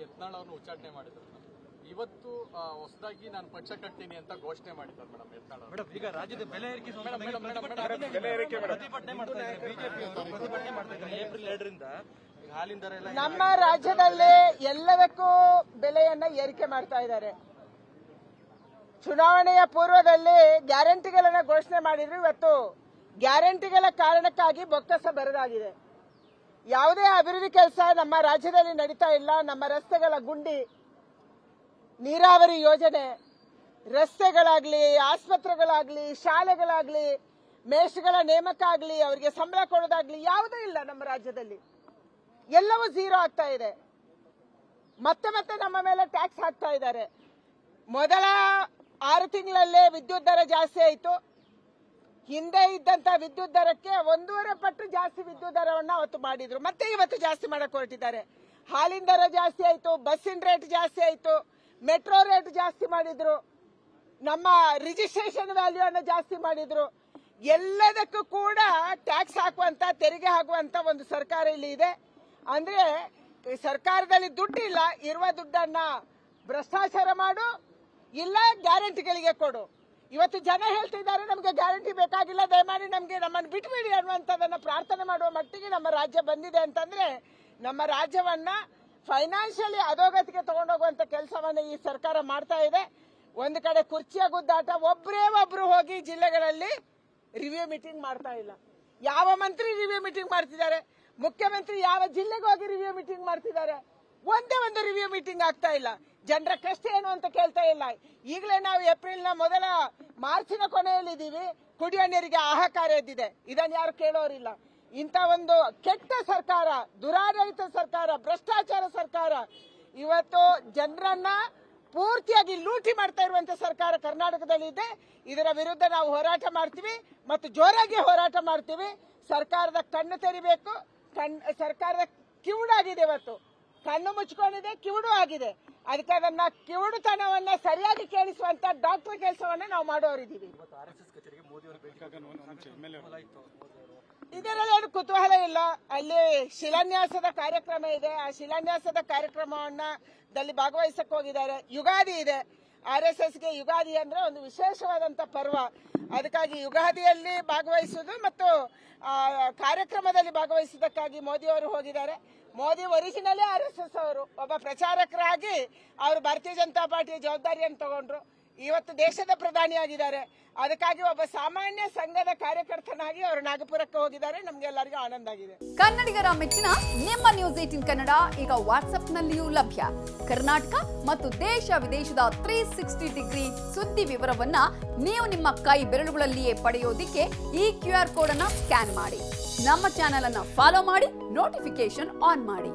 ಯತ್ನಾಳ್ ಅವರನ್ನು ಉಚ್ಚಾಟನೆ ಮಾಡಿದ್ರು. ಇವತ್ತು ಹೊಸದಾಗಿ ನಾನು ಪಕ್ಷ ಕಟ್ತೀನಿ ಅಂತ ಘೋಷಣೆ ಮಾಡಿದ್ದಾರೆ ಮೇಡಮ್ ಯತ್ನಾಳ್ ಅವರು. ಈಗ ರಾಜ್ಯದ ಬೆಲೆ ಏರಿಕೆ ಪ್ರತಿಭಟನೆ ಮಾಡ್ತಾ ಇದ್ದಾರೆ, ಬಿಜೆಪಿ ಅವರು ಪ್ರತಿಭಟನೆ ಮಾಡ್ತಾ ಇದ್ದಾರೆ ಏಪ್ರಿಲ್ 2ರಿಂದ. ಹಾಲಿನ ದರ ಎಲ್ಲ ನಮ್ಮ ರಾಜ್ಯದಲ್ಲಿ ಎಲ್ಲದಕ್ಕೂ ಬೆಲೆಯನ್ನ ಏರಿಕೆ ಮಾಡ್ತಾ ಇದ್ದಾರೆ. ಚುನಾವಣೆಯ ಪೂರ್ವದಲ್ಲಿ ಗ್ಯಾರಂಟಿಗಳನ್ನ ಘೋಷಣೆ ಮಾಡಿದ್ರು. ಇವತ್ತು ಗ್ಯಾರಂಟಿಗಳ ಕಾರಣಕ್ಕಾಗಿ ಬೊಕ್ಕಸ ಬರದಾಗಿದೆ. ಯಾವುದೇ ಅಭಿವೃದ್ಧಿ ಕೆಲಸ ನಮ್ಮ ರಾಜ್ಯದಲ್ಲಿ ನಡೀತಾ ಇಲ್ಲ. ನಮ್ಮ ರಸ್ತೆಗಳ ಗುಂಡಿ, ನೀರಾವರಿ ಯೋಜನೆ, ರಸ್ತೆಗಳಾಗ್ಲಿ, ಆಸ್ಪತ್ರೆಗಳಾಗ್ಲಿ, ಶಾಲೆಗಳಾಗ್ಲಿ, ಮೇಷ್ಗಳ ನೇಮಕ ಆಗ್ಲಿ, ಅವರಿಗೆ ಸಂಬಳ ಕೊಡೋದಾಗ್ಲಿ ಯಾವುದೂ ಇಲ್ಲ ನಮ್ಮ ರಾಜ್ಯದಲ್ಲಿ. ಎಲ್ಲವೂ ಝೀರೋ ಆಗ್ತಾ ಇದೆ. ಮತ್ತೆ ಮತ್ತೆ ನಮ್ಮ ಮೇಲೆ ಟ್ಯಾಕ್ಸ್ ಹಾಕ್ತಾ ಇದ್ದಾರೆ. ಮೊದಲ 6 ತಿಂಗಳಲ್ಲೇ ವಿದ್ಯುತ್ ದರ ಜಾಸ್ತಿ ಆಯಿತು. ಹಿಂದೆ ಇದ್ದಂತ ವಿದ್ಯುತ್ ದರಕ್ಕೆ 1.5 ಪಟ್ಟು ಜಾಸ್ತಿ ವಿದ್ಯುತ್ ದರವನ್ನು ಅವತ್ತು ಮಾಡಿದ್ರು. ಮತ್ತೆ ಇವತ್ತು ಜಾಸ್ತಿ ಮಾಡಕ್ ಹೊರಟಿದ್ದಾರೆ. ಹಾಲಿನ ದರ ಜಾಸ್ತಿ ಆಯಿತು, ಬಸ್ಸಿನ ರೇಟ್ ಜಾಸ್ತಿ ಆಯಿತು, ಮೆಟ್ರೋ ರೇಟ್ ಜಾಸ್ತಿ ಮಾಡಿದ್ರು, ನಮ್ಮ ರಿಜಿಸ್ಟ್ರೇಷನ್ ವ್ಯಾಲ್ಯೂ ಅನ್ನು ಜಾಸ್ತಿ ಮಾಡಿದ್ರು. ಎಲ್ಲದಕ್ಕೂ ಕೂಡ ಟ್ಯಾಕ್ಸ್ ಹಾಕುವಂತ, ತೆರಿಗೆ ಹಾಕುವಂತ ಒಂದು ಸರ್ಕಾರ ಇಲ್ಲಿ ಇದೆ. ಅಂದ್ರೆ ಸರ್ಕಾರದಲ್ಲಿ ದುಡ್ಡಿಲ್ಲ, ಇರುವ ದುಡ್ಡನ್ನ ಭ್ರಷ್ಟಾಚಾರ ಮಾಡು, ಇಲ್ಲ ಗ್ಯಾರಂಟಿಗಳಿಗೆ ಕೊಡು. ಇವತ್ತು ಜನ ಹೇಳ್ತಿದ್ದಾರೆ ನಮಗೆ ಗ್ಯಾರಂಟಿ ಬೇಕಾಗಿಲ್ಲ, ದಯಮಾಡಿ ನಮಗೆ ನಮ್ಮನ್ನು ಬಿಟ್ಬಿಡಿ ಅನ್ನುವಂಥದ್ದನ್ನ ಪ್ರಾರ್ಥನೆ ಮಾಡುವ ಮಟ್ಟಿಗೆ ನಮ್ಮ ರಾಜ್ಯ ಬಂದಿದೆ. ಅಂತಂದ್ರೆ ನಮ್ಮ ರಾಜ್ಯವನ್ನ ಫೈನಾನ್ಷಿಯಲಿ ಅಧೋಗತಿಗೆ ತಗೊಂಡೋಗುವಂತ ಕೆಲಸವನ್ನ ಈ ಸರ್ಕಾರ ಮಾಡ್ತಾ ಇದೆ. ಒಂದು ಕಡೆ ಕುರ್ಚಿಯ ಗುದ್ದಾಟ, ಒಬ್ರು ಹೋಗಿ ಜಿಲ್ಲೆಗಳಲ್ಲಿ ರಿವ್ಯೂ ಮೀಟಿಂಗ್ ಮಾಡ್ತಾ ಇಲ್ಲ. ಯಾವ ಮಂತ್ರಿ ರಿವ್ಯೂ ಮೀಟಿಂಗ್ ಮಾಡ್ತಿದ್ದಾರೆ? ಮುಖ್ಯಮಂತ್ರಿ ಯಾವ ಜಿಲ್ಲೆಗೆ ಹೋಗಿ ರಿವ್ಯೂ ಮೀಟಿಂಗ್ ಮಾಡ್ತಿದ್ದಾರೆ? ಒಂದೇ ಒಂದು ರಿವ್ಯೂ ಮೀಟಿಂಗ್ ಆಗ್ತಾ ಇಲ್ಲ. ಜನರ ಕಷ್ಟ ಏನು ಅಂತ ಕೇಳ್ತಾ ಇಲ್ಲ. ಈಗಲೇ ನಾವು ಏಪ್ರಿಲ್ನ ಮಾರ್ಚಿನ ಕೊನೆಯಲ್ಲಿ ಇದ್ದೀವಿ. ಕುಡಿಯೋ ನೀರಿಗೆ ಹಾಹಾಕಾರ ಎದ್ದಿದೆ. ಇದನ್ನು ಯಾರು ಕೇಳೋರಿಲ್ಲ. ಇಂಥ ಒಂದು ಕೆಟ್ಟ ಸರ್ಕಾರ, ದುರಾಡಳಿತ ಸರ್ಕಾರ, ಭ್ರಷ್ಟಾಚಾರ ಸರ್ಕಾರ, ಇವತ್ತು ಜನರನ್ನ ಪೂರ್ತಿಯಾಗಿ ಲೂಟಿ ಮಾಡ್ತಾ ಇರುವಂತ ಸರ್ಕಾರ ಕರ್ನಾಟಕದಲ್ಲಿ ಇದೆ. ಇದರ ವಿರುದ್ಧ ನಾವು ಹೋರಾಟ ಮಾಡ್ತೀವಿ ಮತ್ತು ಜೋರಾಗಿ ಹೋರಾಟ ಮಾಡ್ತೀವಿ. ಸರ್ಕಾರದ ಕಣ್ಣು ತೆರಿಬೇಕು. ಸರ್ಕಾರದ ಕಿವುಡಾಗಿದೆ. ಇವತ್ತು ಕಣ್ಣು ಮುಚ್ಕೊಂಡಿದೆ, ಕಿವುಡು ಆಗಿದೆ. ಅದಕ್ಕೆ ಅದನ್ನ ಕಿವುಡುತನವನ್ನ ಸರಿಯಾಗಿ ಕೇಳಿಸುವಂತ ಡಾಕ್ಟರ್ ಕೆಲಸವನ್ನ ನಾವು ಮಾಡೋರಿದ್ದೀವಿ. ಇದರಲ್ಲಿ ಏನು ಕುತೂಹಲ ಇಲ್ಲ. ಅಲ್ಲಿ ಶಿಲಾನ್ಯಾಸದ ಕಾರ್ಯಕ್ರಮ ಇದೆ. ಆ ಶಿಲಾನ್ಯಾಸದ ಕಾರ್ಯಕ್ರಮದಲ್ಲಿ ಭಾಗವಹಿಸಕ್ಕೆ ಹೋಗಿದ್ದಾರೆ. ಯುಗಾದಿ ಇದೆ. RSSಗೆ ಯುಗಾದಿ ಅಂದ್ರೆ ಒಂದು ವಿಶೇಷವಾದಂತ ಪರ್ವ. ಅದಕ್ಕಾಗಿ ಯುಗಾದಿಯಲ್ಲಿ ಭಾಗವಹಿಸುವುದು ಮತ್ತು ಕಾರ್ಯಕ್ರಮದಲ್ಲಿ ಭಾಗವಹಿಸುವುದಕ್ಕಾಗಿ ಮೋದಿ ಅವರು ಹೋಗಿದ್ದಾರೆ. ಮೋದಿ ಒರಿಜಿನಲಿ RSS ಅವರು ಒಬ್ಬ ಪ್ರಚಾರಕರಾಗಿ ಅವರು ಭಾರತೀಯ ಜನತಾ ಪಾರ್ಟಿಯ ಜವಾಬ್ದಾರಿಯನ್ನು ತಗೊಂಡ್ರು. ಇವತ್ತು ದೇಶದ ಪ್ರಧಾನಿಯಾಗಿದ್ದಾರೆ. ಅದಕ್ಕಾಗಿ ಒಬ್ಬ ಸಾಮಾನ್ಯ ಸಂಘದ ಕಾರ್ಯಕರ್ತನಾಗಿ ಅವರು ನಾಗಪುರಕ್ಕೆ ಹೋಗಿದ್ದಾರೆ. ನಮ್ಗೆಲ್ಲರಿಗೂ ಆನಂದ ಆಗಿದೆ. ಕನ್ನಡಿಗರ ಮೆಚ್ಚಿನ ನಿಮ್ಮ ನ್ಯೂಸ್ 18 ಕನ್ನಡ ಈಗ ವಾಟ್ಸ್ಆಪ್ನಲ್ಲಿಯೂ ಲಭ್ಯ. ಕರ್ನಾಟಕ ಮತ್ತು ದೇಶ ವಿದೇಶದ 360 ಡಿಗ್ರಿ ಸುದ್ದಿ ವಿವರವನ್ನ ನೀವು ನಿಮ್ಮ ಕೈ ಬೆರಳುಗಳಲ್ಲಿಯೇ ಪಡೆಯೋದಿಕ್ಕೆ ಈ QR ಕೋಡ್ ಅನ್ನ ಸ್ಕ್ಯಾನ್ ಮಾಡಿ. ನಮ್ಮ ಚಾನೆಲ್ ಅನ್ನ ಫಾಲೋ ಮಾಡಿ, ನೋಟಿಫಿಕೇಶನ್ ಆನ್ ಮಾಡಿ.